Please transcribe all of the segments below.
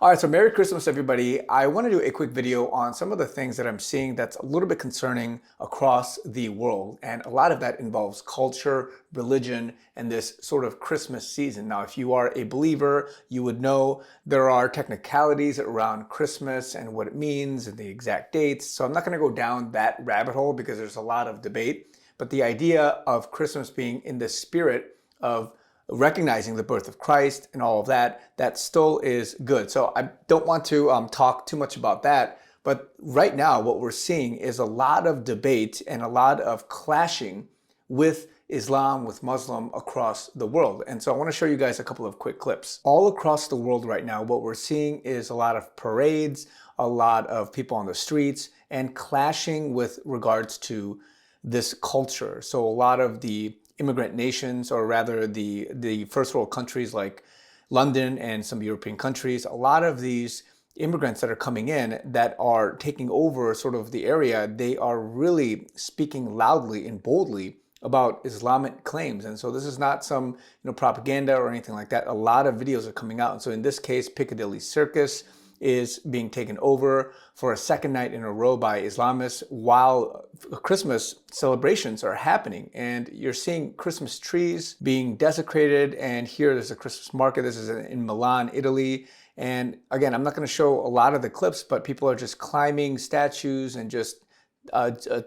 All right, so Merry Christmas, everybody. I want to do a quick video on some of the things that I'm seeing that's a little bit concerning across the world. And a lot of that involves culture, religion, and this sort of Christmas season. Now, if you are a believer, you would know there are technicalities around Christmas and what it means and the exact dates. So I'm not going to go down that rabbit hole because there's a lot of debate. But the idea of Christmas being in the spirit of recognizing the birth of Christ and all of that, that still is good. So I don't want to talk too much about that. But right now, what we're seeing is a lot of debate and a lot of clashing with Islam, with Muslim across the world. And so I want to show you guys a couple of quick clips. All across the world right now, what we're seeing is a lot of parades, a lot of people on the streets, and clashing with regards to this culture. So a lot of the immigrant nations, or rather the first world countries like London and some European countries, a lot of these immigrants that are coming in that are taking over sort of the area, they are really speaking loudly and boldly about Islamic claims. And so this is not some propaganda or anything like that. A lot of videos are coming out. And so in this case, Piccadilly Circus is being taken over for a second night in a row by Islamists while Christmas celebrations are happening. And you're seeing Christmas trees being desecrated. And here there's a Christmas market. This is in Milan, Italy. And again, I'm not going to show a lot of the clips, but people are just climbing statues and just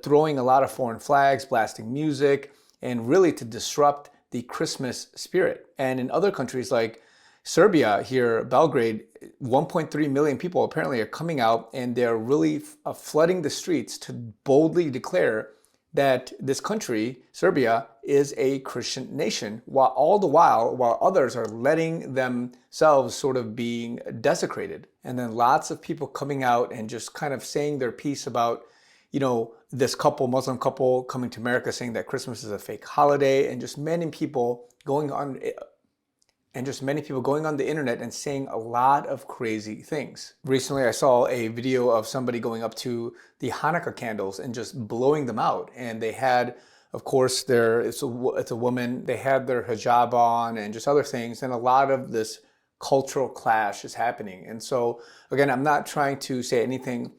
throwing a lot of foreign flags, blasting music, and really to disrupt the Christmas spirit. And in other countries like Serbia here, Belgrade, 1.3 million people apparently are coming out, and they're really flooding the streets to boldly declare that this country, Serbia, is a Christian nation, while others are letting themselves sort of being desecrated. And then lots of people coming out and just kind of saying their piece about, this Muslim couple coming to America saying that Christmas is a fake holiday, and just many people going on the internet and saying a lot of crazy things. Recently, I saw a video of somebody going up to the Hanukkah candles and just blowing them out. And they had, of course, it's a woman, they had their hijab on and just other things. And a lot of this cultural clash is happening. And so, again, I'm not trying to say anything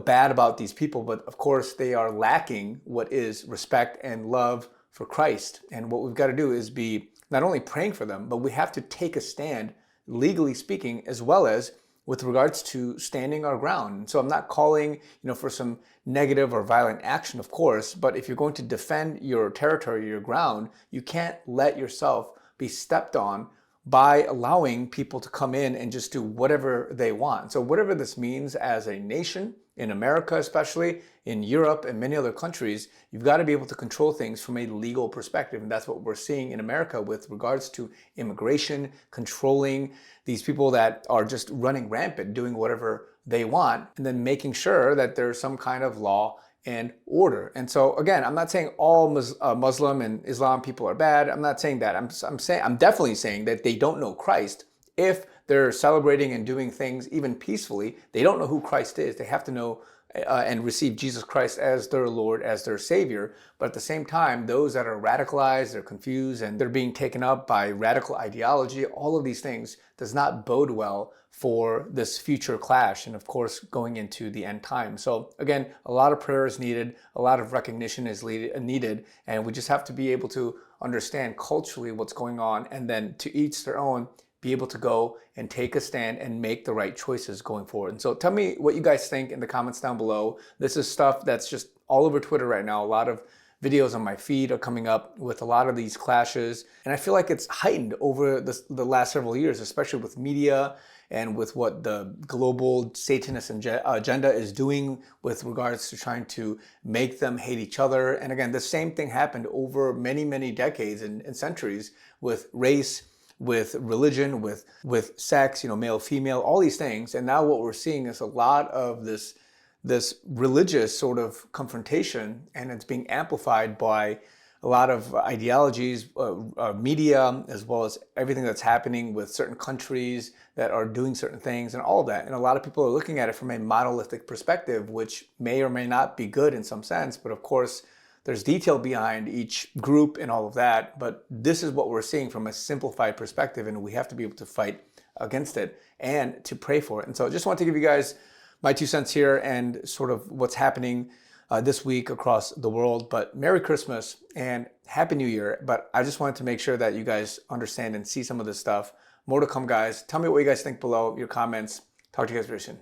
bad about these people, but of course they are lacking what is respect and love for Christ. And what we've got to do is be not only praying for them, but we have to take a stand, legally speaking, as well as with regards to standing our ground. So I'm not calling, for some negative or violent action, of course, but if you're going to defend your territory, your ground, you can't let yourself be stepped on by allowing people to come in and just do whatever they want. So whatever this means as a nation, in America especially, in Europe and many other countries, you've got to be able to control things from a legal perspective. And that's what we're seeing in America with regards to immigration, controlling these people that are just running rampant, doing whatever they want, and then making sure that there's some kind of law and order. And so again, I'm not saying all Muslim and Islam people are bad. I'm not saying that. I'm definitely saying that they don't know Christ. If they're celebrating and doing things even peacefully, they don't know who Christ is. They have to know and receive Jesus Christ as their Lord, as their Savior. But at the same time, those that are radicalized, they're confused, and they're being taken up by radical ideology, all of these things does not bode well for this future clash, and of course, going into the end time. So again, a lot of prayer is needed, a lot of recognition is needed, and we just have to be able to understand culturally what's going on, and then to each their own, be able to go and take a stand and make the right choices going forward. And so tell me what you guys think in the comments down below. This is stuff that's just all over Twitter right now. A lot of videos on my feed are coming up with a lot of these clashes. And I feel like it's heightened over the last several years, especially with media and with what the global Satanist agenda is doing with regards to trying to make them hate each other. And again, the same thing happened over many, many decades and centuries with race, with religion, with sex, male, female, all these things. And now what we're seeing is a lot of this religious sort of confrontation, and it's being amplified by a lot of ideologies, media, as well as everything that's happening with certain countries that are doing certain things and all of that. And a lot of people are looking at it from a monolithic perspective, which may or may not be good in some sense, but of course, there's detail behind each group and all of that, but this is what we're seeing from a simplified perspective, and we have to be able to fight against it and to pray for it. And so I just want to give you guys my 2 cents here and sort of what's happening this week across the world. But Merry Christmas and Happy New Year. But I just wanted to make sure that you guys understand and see some of this stuff. More to come, guys. Tell me what you guys think below, your comments. Talk to you guys very soon.